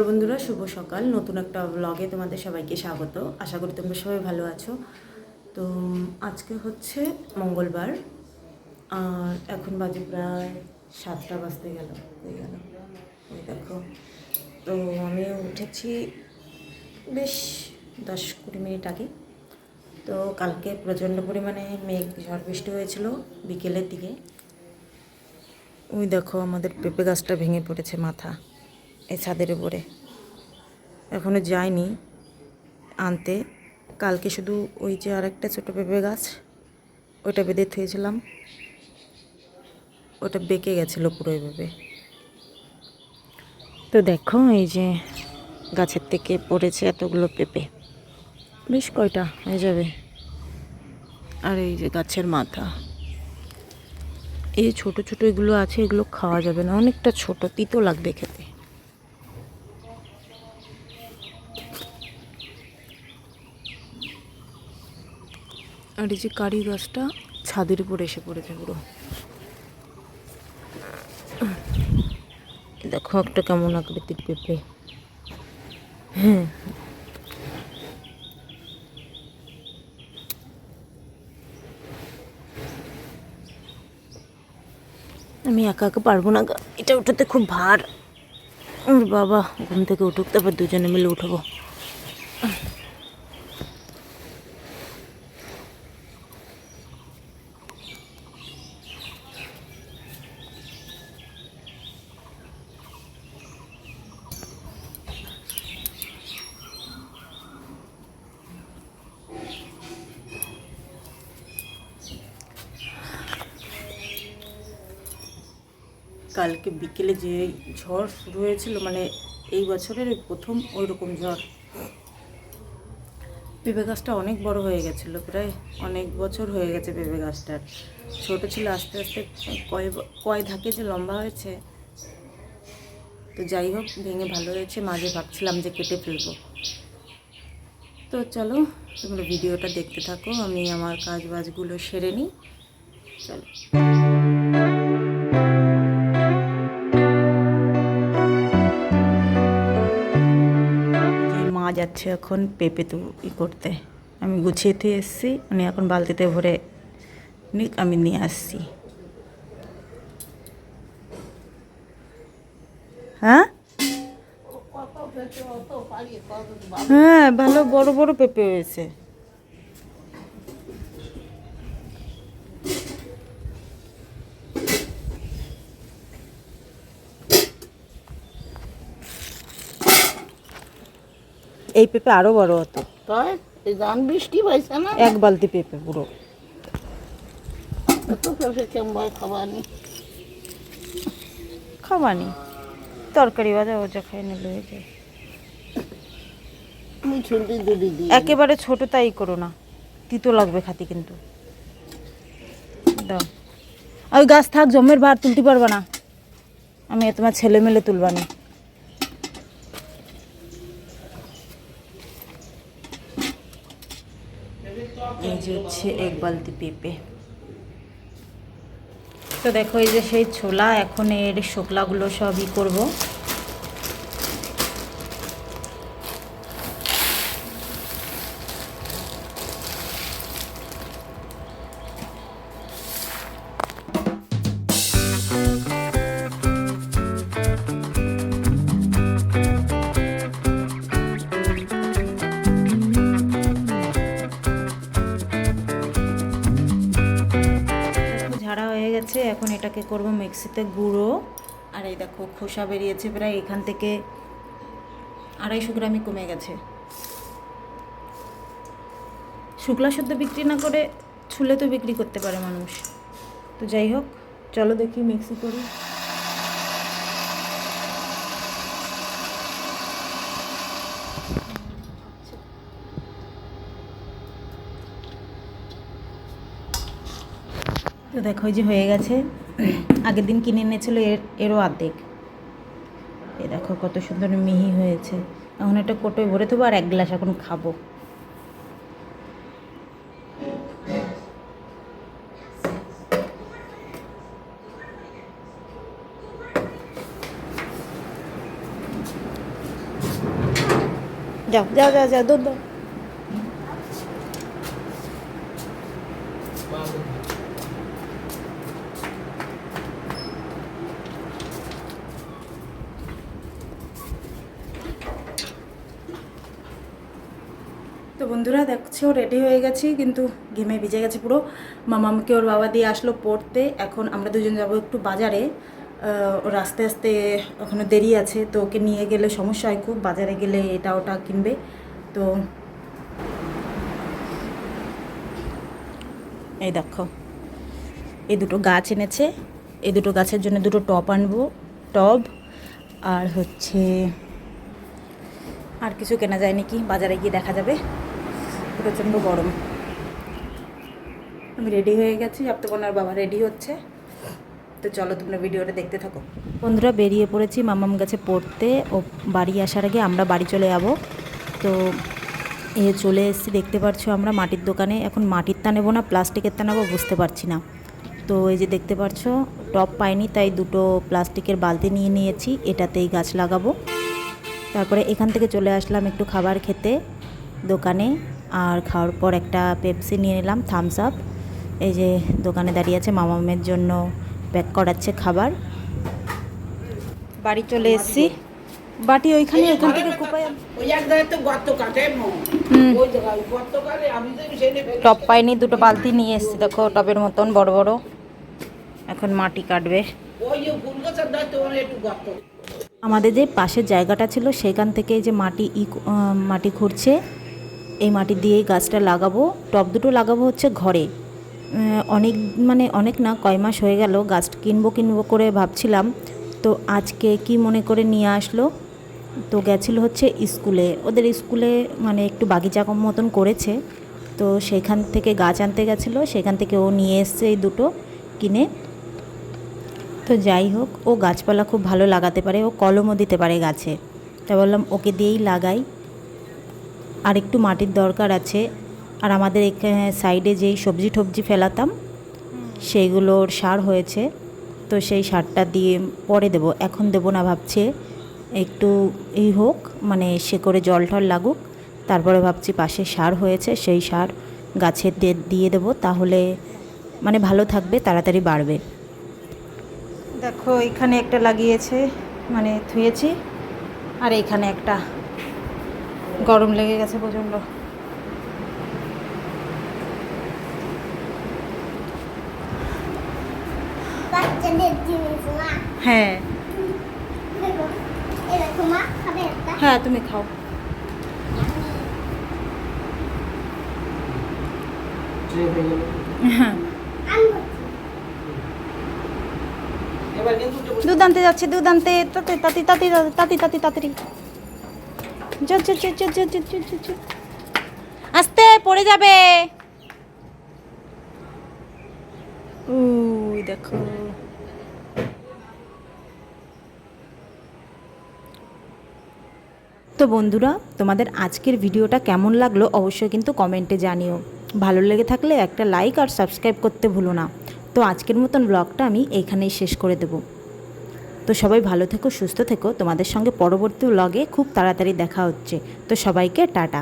সকাল বন্ধুরা, শুভ সকাল। নতুন একটা ব্লগে তোমাদের সবাইকে স্বাগত। আশা করি তোমরা সবাই ভালো আছো। তো আজকে হচ্ছে মঙ্গলবার আর এখন বাজে প্রায় 7টা বাজতে হয়ে গেল। ওই দেখো, তো আমি উঠেছি বেশ 10-20 মিনিট আগে। তো কালকে প্রচণ্ড পরিমাণে মেঘ ঝড় বৃষ্টি হয়েছিল বিকেলের দিকে। ওই দেখো, আমাদের পেঁপে গাছটা ভেঙে পড়েছে মাথা এই ছাদের উপরে। এখনও যায়নি আনতে। কালকে শুধু ওই যে আরেকটা ছোটো পেঁপে গাছ, ওইটা বেঁধে থুয়েছিলাম, ওটা বেঁকে গেছিলো পুরো এইভাবে। তো দেখো, এই যে গাছের থেকে পড়েছে এতগুলো পেঁপে, বেশ কয়টা হয়ে যাবে। আর এই যে গাছের মাথা, এই যে ছোটো ছোটো এগুলো আছে, এগুলো খাওয়া যাবে না, অনেকটা ছোট, তিতো লাগবে খেতে। আর এই যে কারি গাছটা ছাদের উপর এসে পড়েছে পুরো। দেখো একটা কেমন আকৃতির পেঁপে। হ্যাঁ, আমি একা একা পারবো না, এটা উঠাতে খুব ভার। ওর বাবা ঘুম থেকে উঠুক, তারপর দুজনে মিলে উঠবো। কালকে বিকেলে যে ঝড় শুরু হয়েছিল, মানে এই বছরের প্রথম ওই রকম ঝড়। পেঁপে গাছটা অনেক বড় হয়ে গেছিলো, প্রায় অনেক বছর হয়ে গেছে পেঁপে গাছটার। ছোটো ছিল, আস্তে আস্তে কয় ধাকে যে লম্বা হয়েছে। তো যাই হোক, ভেঙে ভালো হয়েছে। মাঝে ভাবছিলাম যে কেটে ফেলবো। তো চলো তোমরা ভিডিওটা দেখতে থাকো, আমি আমার কাজ বাজগুলো সেরে নিই। চলো। মা যাচ্ছে এখন পেঁপে করতে। আমি গুছিয়ে দিয়ে এসেছি, উনি এখন বালতিতে ভরে নিক, আমি নিয়ে আসছি। হ্যাঁ হ্যাঁ, ভালো বড় বড় পেঁপে হয়েছে। এই পেঁপে আরো বড় হতো। তাই ধান বৃষ্টি পাইছে না, এক বালতি পেঁপে পুরো। এত পেঁপে কেমন খাবানি খাবানি তরকারি ভাজা ওজা খাই নিলে হয়ে যায়। আমি ছুটি দুটি দিই একেবারে ছোট তাই করো না, তিতো লাগবে খাতি কিন্তু। দাও, ওই গাছ থাক, জমের ভার তুলতে পারবা না, আমি তোমার ছেলে মেলে তুলবানি। এই যে হচ্ছে এক বালতি পেঁপে। তো দেখো, এই যে সেই ছোলা, এখন এর শোকলাগুলো সবই করবো। ঝাড়া হয়ে গেছে, এখন এটাকে করব মিক্সিতে গুঁড়ো। আর এই দেখো, খোসা বেরিয়েছে প্রায় এখান থেকে 250 গ্রামই কমে গেছে। শুকলা শুদ্ধ বিক্রি না করে ছুলে তো বিক্রি করতে পারে মানুষ। তো যাই হোক, চলো দেখি মিক্সি করি। তো দেখো, এই যে হয়ে গেছে। আগের দিন কিনে এনেছিল এরও অর্ধেক। এই দেখো কত সুন্দর মিহি হয়েছে। এখন একটা কোটোয় ভরে দেবো, আর 1 গ্লাস এখন খাবো। যাও যাও যাও যাও দুধ দাও। তো বন্ধুরা দেখছো রেডি হয়ে গেছি, কিন্তু ঘেমে ভিজে গেছে পুরো। মামামকে ওর বাবা দিয়ে আসলো পড়তে। এখন আমরা দুজন যাব একটু বাজারে। ওর আস্তে আস্তে ওখানে দেরি আছে, তো ওকে নিয়ে গেলে সমস্যা হয় খুব। বাজারে গেলে এটা ওটা কিনবে। তো এই দেখো, এই দুটো গাছ এনেছে। এই দুটো গাছের জন্য দুটো টব আনবো, টব। আর হচ্ছে আর কিছু কেনা যায় নাকি, বাজারে গিয়ে দেখা যাবে। প্রচণ্ড গরম। আমি রেডি হয়ে গেছি, আপনার বাবা রেডি হচ্ছে। তো চলো তোমরা ভিডিওটা দেখতে থাকো। বন্ধুরা বেরিয়ে পড়েছি মামাম গাছে পড়তে। ও বাড়ি আসার আগে আমরা বাড়ি চলে যাব। তো চলে এসেছি, দেখতে পাচ্ছ আমরা মাটির দোকানে। এখন মাটিরটা নেবো না প্লাস্টিকের তা নেবো বুঝতে পারছি না। তো এই যে দেখতে পাচ্ছ টব পাইনি, তাই দুটো প্লাস্টিকের বালতি নিয়ে নিয়েছি, এটাতেই গাছ লাগাবো। তারপরে এখান থেকে চলে আসলাম একটু খাবার খেতে দোকানে। আর খাওয়ার পর একটা পেপসি নিয়ে নিলাম, থামস আপ। এই যে দোকানে দাঁড়িয়ে আছে, মামামের জন্য প্যাক করাচ্ছে খাবার। বাড়ি চলে এসেছি। বাটি ওইখানে, ওইখান থেকে কোপায়। টব পাইনি, দুটো বালতি নিয়ে এসেছি। দেখো টবের মতন বড় বড়। এখন মাটি কাটবে। আমাদের যে পাশের জায়গাটা ছিল সেখান থেকে যে মাটি খুঁড়ছে, এই মাটি দিয়েই গাছটা লাগাবো। টব দুটো লাগাবো হচ্ছে ঘরে। অনেক না, কয় মাস হয়ে গেল গাছ কিনবো করে ভাবছিলাম। তো আজকে কি মনে করে নিয়ে আসলো। তো গেছিলো হচ্ছে স্কুলে, ওদের স্কুলে একটু বাগিচা মতন করেছে। তো সেখান থেকে গাছ আনতে গেছিলো, সেখান থেকে ও নিয়ে এসছে এই দুটো কিনে। তো যাই হোক, ও গাছপালা খুব ভালো লাগাতে পারে, ও কলমও দিতে পারে গাছে। তাই বললাম ওকে দিয়েই লাগাই। আর একটু মাটির দরকার আছে। আর আমাদের এখানে সাইডে যেই সবজি টবজি ফেলাতাম সেইগুলোর সার হয়েছে। তো সেই সারটা দিয়ে পরে দেবো, এখন দেবো না ভাবছি। একটু হোক, সে করে জল টল লাগুক, তারপরে ভাবছি পাশে সার হয়েছে সেই সার গাছে দিয়ে দেবো। তাহলে ভালো থাকবে, তাড়াতাড়ি বাড়বে। দেখো এখানে একটা লাগিয়েছে, থুয়েছি। আর এইখানে একটা, গরম লেগে গেছে প্রচণ্ড। হ্যাঁ হ্যাঁ, তুমি খাও। হ্যাঁ, দুধ আনতে যাচ্ছে, দুধ আনতে। তাড়াতাড়ি আস্তে পড়ে যাবে। দেখো তো বন্ধুরা, তোমাদের আজকের ভিডিওটা কেমন লাগলো অবশ্যই কিন্তু কমেন্টে জানিও। ভালো লেগে থাকলে একটা লাইক আর সাবস্ক্রাইব করতে ভুলো না। তো আজকের মতন ব্লগটা আমি এইখানেই শেষ করে দেব। তো সবাই ভালো থেকো, সুস্থ থেকো। তোমাদের সঙ্গে পরবর্তী ব্লগে খুব তাড়াতাড়ি দেখা হচ্ছে। তো সবাইকে টাটা।